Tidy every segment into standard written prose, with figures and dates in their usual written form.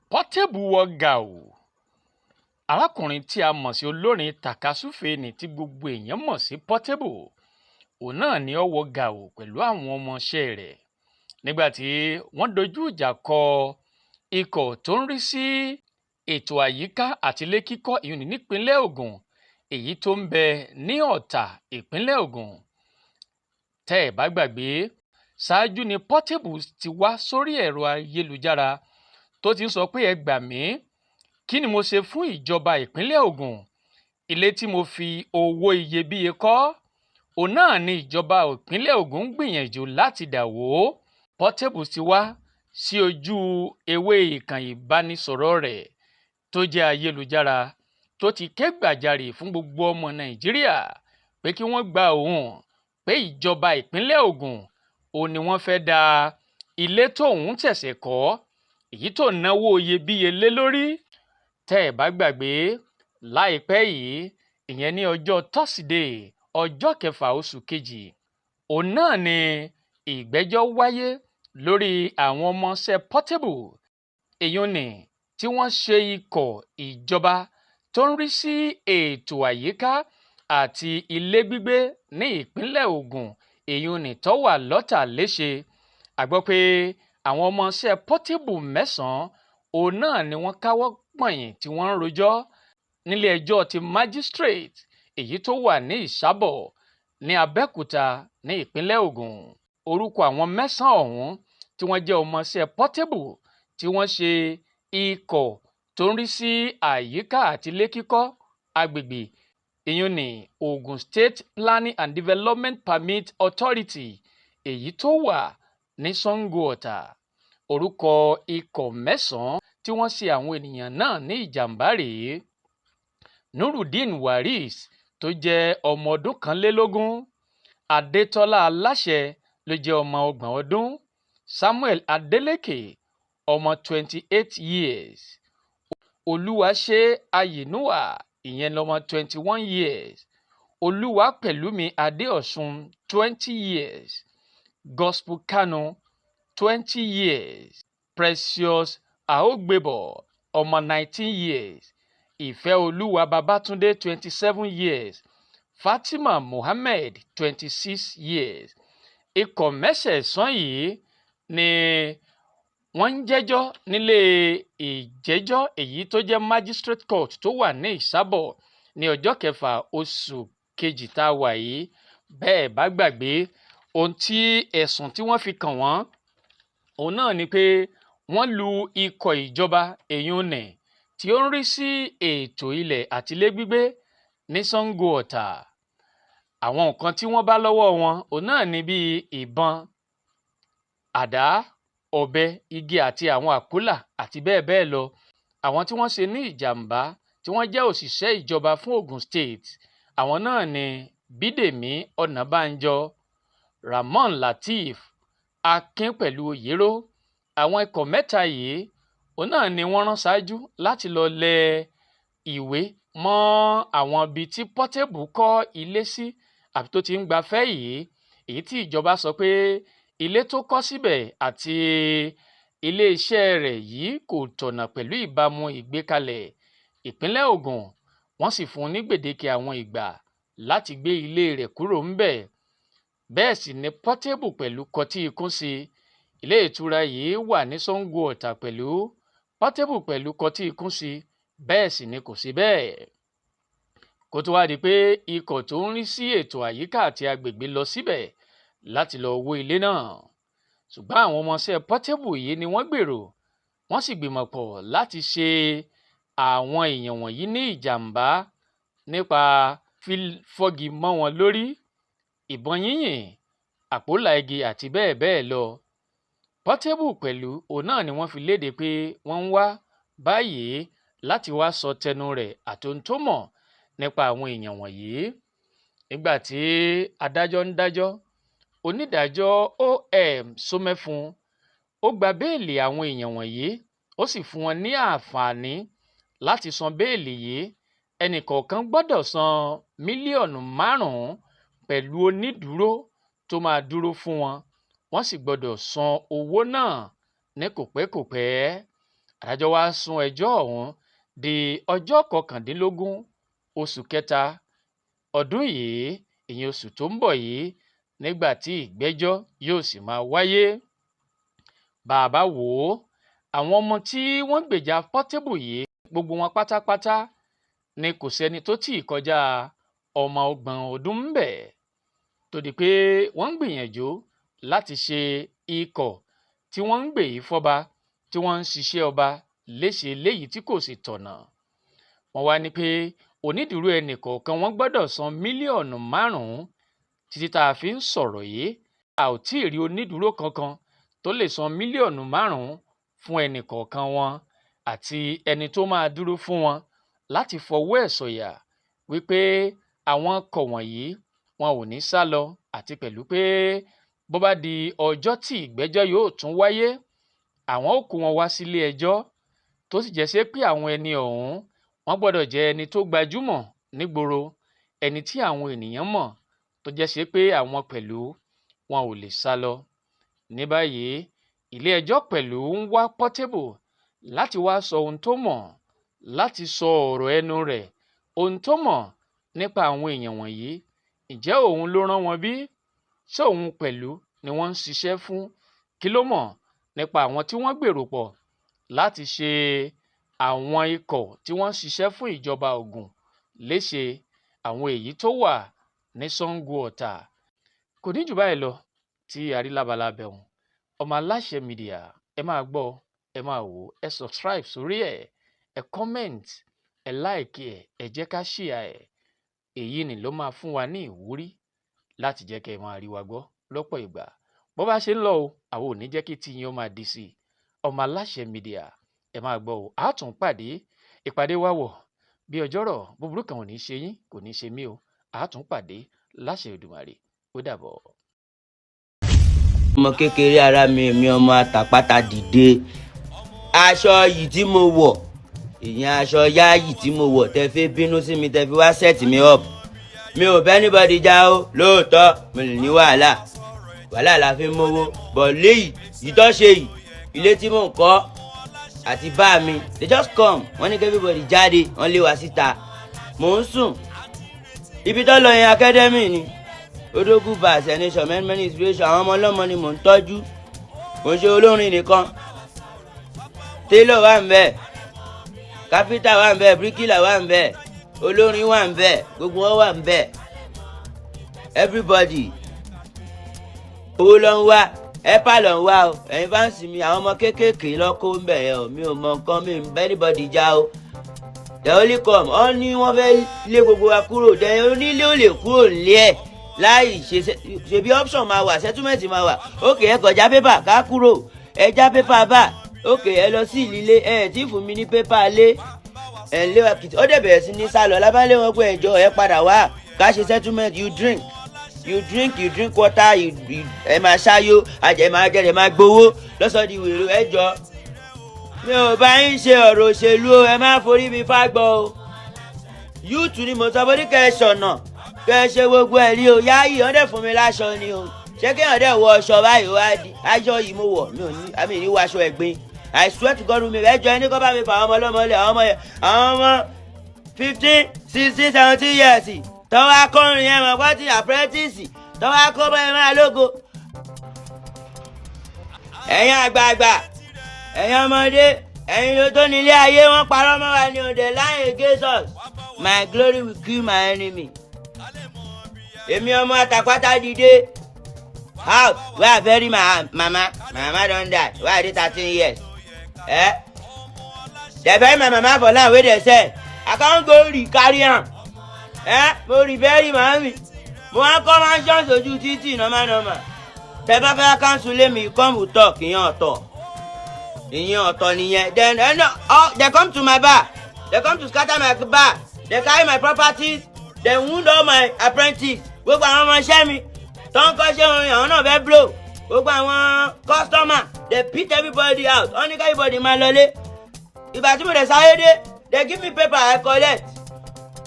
Portable wọ gàù. Arákùnrin tí a mọ̀ sí olórin tàkasúfèé ni tí gbogbo èèyàn mọ̀ sí Portable, òun náà ni ó wọ gàù pẹ̀lú àwọn ọmọọṣẹ́ rẹ̀ nígbà tí wọ́n dojú ìjà kọ ikọ̀ tó ń rí sí ètò àyíká àti ilé kíkọ́ ìyún nípínlẹ̀ Ògùn, èyí tó ń bẹ ní Ọ̀tà ìpínlẹ̀ Ògùn. Tẹ́ ẹ̀ bá gbàgbé, ṣáájú ni Portable ti wá sórí ẹ̀rọ ayélujára tó ti ń sọ pé ẹ gbà mí, kí ni mo ṣe fún ìjọba ìpínlẹ̀ Ògùn? Ilé tí mo fi owó iyebíye kọ́, òun náà ni ìjọba ìpínlẹ̀ Ògùn ń gbìyànjú láti dà wó. Portable ti wá sí ojú ewé ìkànnì ìbánisọ̀rọ̀ rẹ̀ tó jẹ́ ayélujára tó ti ké gbàjarè fún gbogbo ọmọ Nàìjíríà pé kí wọ́n gba òun, pé ìjọba ìpínlẹ̀ Ògùn òun ni wọ́n fẹ́ da ilé tóun ṣẹ̀ṣẹ̀ kọ́, èyí tó náwó iyebíye lé lórí. Tẹ́ ẹ̀ bá gbàgbé, láìpẹ́ yìí, ìyẹn ní ọjọ́ Tọ́sídẹ̀ẹ́ ọjọ́ 6 oṣù kejì, òun náà ni ìgbẹ́jọ́ wáyé lórí àwọn ọmọọṣẹ́ Portable, èyún ni tí wọ́n ṣe ikọ̀ ìjọba tó ń rí sí ètò àyíká àti ilé gbígbé ní ìpínlẹ̀ Ògùn, èyún ni tó wà lọ́tà léṣe. A gbọ́ pé àwọn ọmọọṣẹ́ Portable 9 òun náà ni wọ́n káwọ́ pọ̀nyìn tí wọ́n ń rojọ́ nílé ẹjọ́ ti magistrate èyí tó wà ní Ìsábọ̀ ní Abẹ́òkúta ní ìpínlẹ̀ Ògùn. Orúkọ àwọn 9 ọ̀hún tí wọ́n jẹ́ ọmọọṣẹ́ Portable tí wọ́n ṣe ikọ̀ tó ń rí sí àyíká àti ilé kíkọ́ agbègbè, ìyún ní Ogun State Planning and Development Permit Authority èyí tó wà ní Sango Ọ̀tà. Orúkọ ikọ̀ 9 tí wọ́n ṣe àwọn ènìyàn náà ní ìjàmbá rèé: Nurudeen Waris tó jẹ́ ọmọ ọdún 21, Adétọ́lá Aláṣẹ ló jẹ́ ọmọ 30 ọdún, Samuel Adeleke ọmọ 28 years, Olúwaṣe Ayinúà ìyẹn lọ́mọ 21 years, Olúwapẹ̀lúmi Adéọ̀sùn 20 years, Gospel Kanu 20 years, Precious Aogbebo ọmọ 19 years, Ìfẹ́olúwa Babátúndé 27 years, Fatima Mohammed 26 years. Ikọ̀ mẹ́sẹ̀ẹ̀sán yìí ni wọ́n ń jẹ́jọ́ nílé ìjẹ́jọ́ èyí tó jẹ́ magistrate court tó wà ní Ìsábọ̀ ní ọjọ́ 6 oṣù kejì tá a wà yìí. Bẹ́ẹ̀ bá gbàgbé, ohun tí ẹ̀sùn tí wọ́n fi kàn wọ́n òun náà ni pé wọ́n lu ikọ̀ ìjọba èyún nì tí ó ń rí sí ètò ilẹ̀ àti ilé gbígbé ní Sango Ọ̀tà. Àwọn nǹkan tí wọ́n bá lọ́wọ́ wọn òun náà ni bíi ìbọn, àdá, ọ̀bẹ, igi àti àwọn àpólà àti bẹ́ẹ̀ bẹ́ẹ̀ lọ. Àwọn tí wọ́n ṣe ní ìjàmbá tí wọ́n jẹ́ òṣìṣẹ́ ìjọba fún Ogun State, àwọn náà ni Bídèmí Ọ̀nàbánjọ, Ramon Lateef, Akin pẹ̀lú Oyèrò. Àwọn ikọ̀ mẹ́ta yìí òun náà ni wọ́n rán ṣáájú láti lọ lẹ ìwé mọ́ àwọn ibi tí Portable kọ́ ilé sí àbí tó ti ń gbafẹ́ yìí, èyí tí ìjọba sọ pé ilé tó kọ́ síbẹ̀ àti iléeṣẹ́ rẹ̀ yìí kò tọ̀nà pẹ̀lú ìbámu ìgbékalẹ̀ ìpínlẹ̀ Ògùn. Wọ́n sì fún un ní gbèdéke àwọn ìgbà láti gbé ilé rẹ̀ kúrò ńbẹ̀. Bẹ́ẹ̀ sì ni Portable pẹ̀lú kọtí ikún sí ilé ìtura yìí wà ní Sango Ọ̀tà pẹ̀lú. Portable pẹ̀lú kọtí ikún sí, bẹ́ẹ̀ sì ni kò sí bẹ́ẹ̀. Kó tó wá di pé ikọ̀ tó ń rí sí ètò àyíká àti agbègbè lọ síbẹ̀ láti lọ wó ilé náà. Ṣùgbọ́n àwọn ọmọọṣẹ́ Portable yìí ni wọ́n gbèrò, wọ́n sì gbìmọ̀ pọ̀ láti ṣe àwọn èèyàn wọ̀nyí ní ìjàmbá nípa fífọ́gi mọ́ wọn lórí, ìbọn yínyìn, àpólà igi àti bẹ́ẹ̀ bẹ́ẹ̀ lọ. Portable pẹ̀lú òun náà ni wọ́n fi léde pé wọ́n ń wá báyìí láti wá sọ tẹnu rẹ̀ àti ohun tó mọ̀ nípa àwọn èèyàn wọ̀nyí. Nígbà tí adájọ́ ń dájọ́, onídàájọ́ O.M. Sómẹ́fun ó gba béèlì àwọn èèyàn wọ̀nyí, ó sì fún wọn ní àǹfààní láti san béèlì yìí. Ẹnìkọ̀ọ̀kan gbọ́dọ̀ san mílíọ̀nù 5 pẹ̀lú onídùúró tó máa dúró fún wọn. Wọ́n sì gbọ́dọ̀ san owó náà ní kòpẹ́kòpẹ́. adájọ́ wá sún ẹjọ́ ọ̀hún di ọjọ́ 19 oṣù kẹta ọdún yìí, ìyẹn oṣù tó ń bọ̀ yìí, nígbà tí ìgbẹ́jọ́ yóò sì máa wáyé. Bàbá wò ó, àwọn ọmọ tí wọ́n gbèjà Portable yìí, gbogbo wọn pátápátá ni kò sẹ́ni tó tì í kọjá ọmọ 30 ọdún ń bẹ̀, tó di pé wọ́n ń gbìyànjú láti ṣe ikọ̀ tí wọ́n ń gbè yí fọ́ba, tí wọ́n ń ṣiṣẹ́ ọba léṣe léyìí tí kò sì tọ̀nà. Wọ́n wá ní pé onídùúró ẹnìkọ̀ọ̀kan wọ́n gbọ́dọ̀ san mílíọ̀nù 5 títí tá a fi ń sọ̀rọ̀ yìí. A ò tí ì rí onídùúró kankan tó lè san mílíọ̀nù 5 fún ẹnìkọ̀ọ̀kan wọn, àti ẹni tó máa dúró fún wọn láti fọwọ́ ẹ̀ sọ̀yà wípé àwọn ọkọ̀ wọ̀nyí wọn ò ní sá lọ, àti pẹ̀lú pé bó bá di ọjọ́ tí ìgbẹ́jọ́ yóò tún wáyé, àwọn ó kó wọn wá sílé ẹjọ́, tó sì jẹ́ sí pé àwọn ẹni ọ̀hún wọ́n gbọ́dọ̀ jẹ́ ẹni tó gbajúmọ̀ nígboro, ẹni tí àwọn ènìyàn mọ̀, tó jẹ́ sí pé àwọn pẹ̀lú wọn ò lè sá lọ. Ní báyìí, ilé ẹjọ́ pẹ̀lú ń wá Portable láti wá sọ ohun tó mọ̀, láti sọ ọ̀rọ̀ ẹnu rẹ̀, ohun tó mọ̀ nípa àwọn èèyàn wọ̀nyí. Ǹjẹ́ òun ló rán wọn bí? Ṣé òun pẹ̀lú ni wọ́n ń ṣiṣẹ́ fún? Kí ló mọ̀ nípa àwọn tí wọ́n gbèrò pọ̀ láti ṣe àwọn ikọ̀ tí wọ́n ń ṣiṣẹ́ fún ìjọba Ògùn léṣe, àwọn èyí tó wà ní Ṣàngó Ọ̀tà? Kò ní jù báyìí lọ tí a rí lábala bẹ̀hùn. Ọmọ Aláṣẹ Media, ẹ máa gbọ́, ẹ máa wò, ẹ subscribe sórí ẹ̀, ẹ comment, ẹ like ẹ̀, ẹ jẹ́ ká share ẹ̀. Èyí ni ló máa fún wa ní ìwúrí láti jẹ́ kẹ́ ẹ máa rí wa gbọ́ lọ́pọ̀ ìgbà. Bó bá ṣe ń lọ o, àwọn ò ní jẹ́ kí tiyín ó máa di sí i. Ọmọ Aláṣẹ Media, ẹ máa gbọ́ o, a tún pàdé. Ìpàdé wa wọ̀ bí ọjọ́rọ̀, búburú kan ò ní ṣe yín, kò ní ṣe mí o. A tún pàdé láṣẹ Èdùmàrè. Ó dàbọ̀. Ọmọ kékeré ara mi, èmi ọmọ àtàpátá dìde. Aṣọ yìí tí mo wọ̀, ìyẹn aṣọ yáàyì tí mo wọ̀, tẹ́ fi bínú sí mi, tẹ́ fi wá set mi up. Mi ò bẹ́ anybody já o, lóòótọ́ mo lè ní wàhálà la fi ń mówó, bọ̀ léyìí ìtọ́ ṣe yìí, ilé tí mò ń kọ́ àti bá mi, they just come, wọ́n ní kí everybody jáde, wọ́n lé wa síta. Mò ń sùn, ibi tó lọ yẹn academy ni, Odogwu Bass Nation, many inspiration, àwọn ọmọ ọlọ́mọ ni mò ń tọ́jú. Mo ń ṣe olórin nìkan, tailor wà ń bẹ̀, kápítà wà ń bẹ̀, bíríkìlà wà ń bẹ̀, olórin wà ń bẹ̀, gbogbo wọn wà ń bẹ̀, everybody. Owó ló ń wá, ẹ̀pà ló ń wá o, ẹ̀yin fáǹsì mi, àwọn ọmọ kéékèèké lọ́kọ́ ń bẹ̀ yẹn o, mi ò mọ nǹkan, mi ń bẹ́ anybody já o. The only come, ọ ní wọ́n fẹ́ lé gbogbo wa kúrò, dẹ̀ onílé ò lè kúrò nílé ẹ̀ láì ṣe bí option máa wà, settlement máa wà. Ókè, ẹ kọjá pépà ká kúrò, ẹ já pépà bá, ókè, ẹ lọ sí ìlílé, ẹ tí fún mi ní pépà lé, ẹ lé wa kìtì. Ó dẹ̀ bẹ̀rẹ̀ sí ní sálọ, lábálẹ̀ wọn pé ẹjọ́ ẹ padà wá ká ṣe settlement. You drink water, ẹ máa ṣáyó, ẹ máa jẹ, ẹ máa gbowó lọ́sọ̀dì wèrè. ẹjọ́ mi ò bá yín ṣe ọ̀rọ̀ òṣèlú o, ẹ má forí mi fágbọ́ o. Youth ni mo sọ bó ní kẹ́ ẹ ṣọ̀nà, kẹ́ ẹ ṣe gbogbo ẹ̀ rí o. Yáyì ọ̀dẹ̀ fún mi láṣọ ni o, ṣé kí ọ̀dẹ̀ wọ aṣọ báyìí wá di aṣọ yìí mo wọ̀, mi ò ní, àmì ní wọ aṣọ ẹ̀gbin. I swear to God, mi ẹjọ́ ẹni kọ́ bá mi fà àwọn ọmọ ọlọ́mọ lẹ̀, àwọn ọmọ 15, 16, 17 years tọ́wọ́ akọrin yẹn mọ̀ pé ti apprentice tọ́wọ́ akọ́bọ̀ ẹ̀ máa lógo. Ẹ̀yin àgbààgbà, ẹ̀yin ọmọdé, ẹ̀yin ló tó nílé ayé, wọ́n parọ́ mọ́ wa ní òde lying against us. My glory will kill my enemy. Èmi ọmọ àtàpátá dìde. House where I bury my mama don die, where I dey 13 years. They bury my mama for land wey dey sell, I can't go carry am. Mo rí bury màmí, mo wá kọ́ mansion sójú títì normal. Tẹ bá fẹ́ cancel lé mi, come to talk, ìyẹn ọ̀tọ̀ nìyẹn. Then they come to my bar, they come to scatter my bar, they carry my properties, they wound all my apprentices. Gbogbo àwọn ọmọ iṣẹ́ mi tó ń kọ́ṣẹ́ orin, àwọn náà fẹ́ blow. Gbogbo àwọn customer, they beat everybody out, wọ́n ní ká everybody máa lọlé. Ìgbà tí mo dẹ̀ sáyé dé, they give me paper, I collect.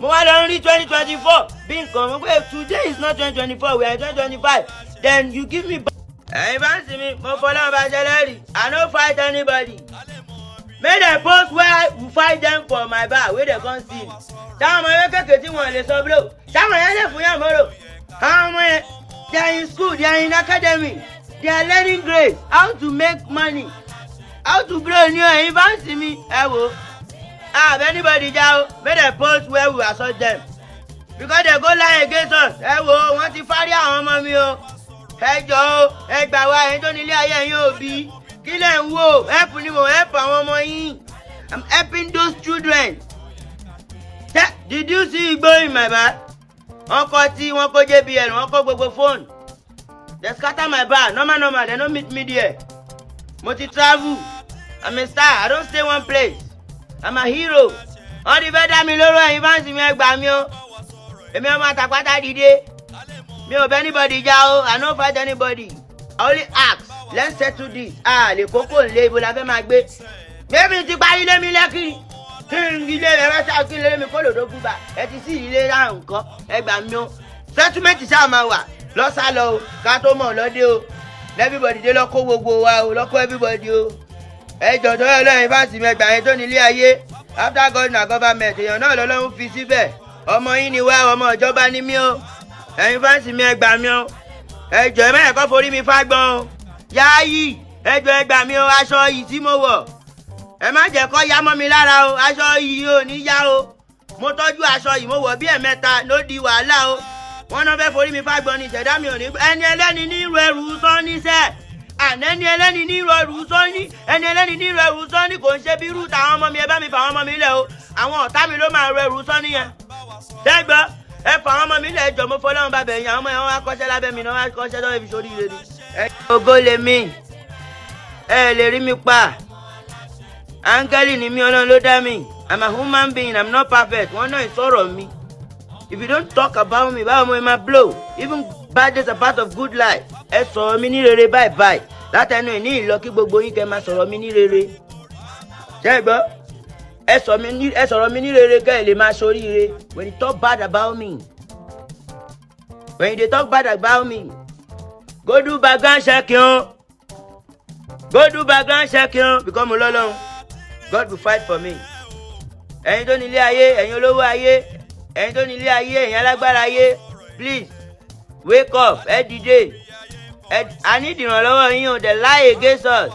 Mo wá lọ rí 2024 bí nǹkan mo pé today is not 2024, we are in 2025, then you give me. Ẹ̀yin bá ń sinmi, mo fọlọ́ ọba jẹlẹ́rì, I no fight anybody. make dem post where we find them for my bar wey dem come steal. táwọn ọmọ yẹn kékeré tí wọn lè sọ blow táwọn yẹn lè fún yàn mọ́rò. àwọn ọmọ yẹn they are in school they are in academy they are learning grades how to make money how to blow ní ẹ̀yin fáǹsì mi ẹ wò. if anybody já o make dem post where we assault them because they go lie against us. ẹ wò wọ́n ti fárí àwọn ọmọ mi o. ẹ jọ̀ọ́ o ẹ gbà wá ẹ̀yin tó nílé ayé ẹ̀yin òbí kí lẹ̀ ń wò help ni mo help àwọn ọmọ yín. I'm helping those children. Did you see Igbo in my bag? Wọ́n kọ́ tí wọ́n kó JBL wọ́n kó gbogbo phone. They scatter my bag normal they no meet me there. Mo ti travel. I'm a star I don't stay one place. I'm a hero. Wọ́n ti fẹ́ dá mi lóró ẹ̀yin fáǹsì mi ẹ gbà mí o. Èmi ọmọ àtàpátá dìde. Mi ò bẹ anybody já o I no fight anybody. I only ask let's settle this. Lè kókó ńlé ibo la fẹ́ máa gbé. Bébí ti parí lé mi lẹ́kì. Kí n ilé rẹ̀ rẹ́ sáà kí n lé mi kó lòdó gbúgbà. Ẹ ti sí ilé ra nǹkan ẹ gbà mí o. Settlement ṣáà máa wà lọ́sàlọ́ o ká tó mọ̀ lọ́dẹ o. Everybody dé lọ́kọ́ gbogbo wa o lọ́kọ́ everybody o. Ẹ jọ̀dọ̀ ọlọ́yin bá sì mẹ́gbà yẹn tó nílé ayé. After God na government èèyàn náà lọ́lọ́run fi síbẹ̀. Ọmọ yín ni wá ọmọ ìjọba ní mí o. Ẹ̀yin fáǹsì mi ẹ gbà mí o. Ẹ jọ̀ọ́ ẹ má yẹ kó forí mi fágbọ́n o. Yááyì ẹ jọ̀ọ́ ẹ gbà mí o aṣọ yìí tí mo wọ̀. Ẹ má jẹ́ kó yá mọ́ mi lára o aṣọ yìí ò ní yá o. Mo tọ́jú aṣọ yìí mo wọ̀ bí ẹ̀mẹ́ta ló di wàhálà o. Wọ́n náà fẹ́ forí mi fágbọ́n ni ìṣẹ̀dá mi ò ní. ẹni ẹlẹ́ni ní ìrù ẹrù sọ́ni sẹ́. ẹni ẹlẹ́ni ní ìrù ẹrù sọ́ni ẹni ẹlẹ́ni ní ìrù ẹrù sọ́ni kò ń ṣe bí irú tàwọn ọmọ mi ẹ bá mi fà àwọn ọmọ mi lẹ̀ o. àwọn ọ̀tá mi ló máa rọ ẹrù sọ́ni yẹn. dẹ́gbọ́ ẹ fà àwọn ọmọ mi lẹ̀ jọ mo fọlọ́run bá bẹ̀yìn àwọn ọmọ yẹn wọ́n wá kọ́ṣẹ́ lábẹ́ mi náà wọ́n wá kọ́ṣẹ́ lọ́wọ́ ibi sórí ire ni. ògo lèmi ẹ lè rí mi pa áńgẹ́lì ni mí ọlọ́run ló dá mi. I'm a human being I'm not perfect wọ́n náà sọ̀rọ̀ mi. If you don't talk about me báwo mo máa blow even bad days are part of good life. ẹ sọ̀rọ̀ mi ní rere bye látẹnu ìní ìlọ kí gbogbo yín kẹ́ máa sọ̀rọ̀ mi ní rere. ṣé ẹ gbọ́ ẹ sọ̀rọ̀ mi ní rere kẹ́ ẹ lè máa ṣoríire. When you talk bad about me when you dey talk bad about me go do background checking o go do background checking o because mo lọ́lọ́run God will fight for me. ẹ̀yin tó nílé ayé ẹ̀yin olówó ayé ẹ̀yin tó nílé ayé ẹ̀yin alágbára ayé please wake up ẹ dìde. I need ìrànlọ́wọ́ yín o they lie against us.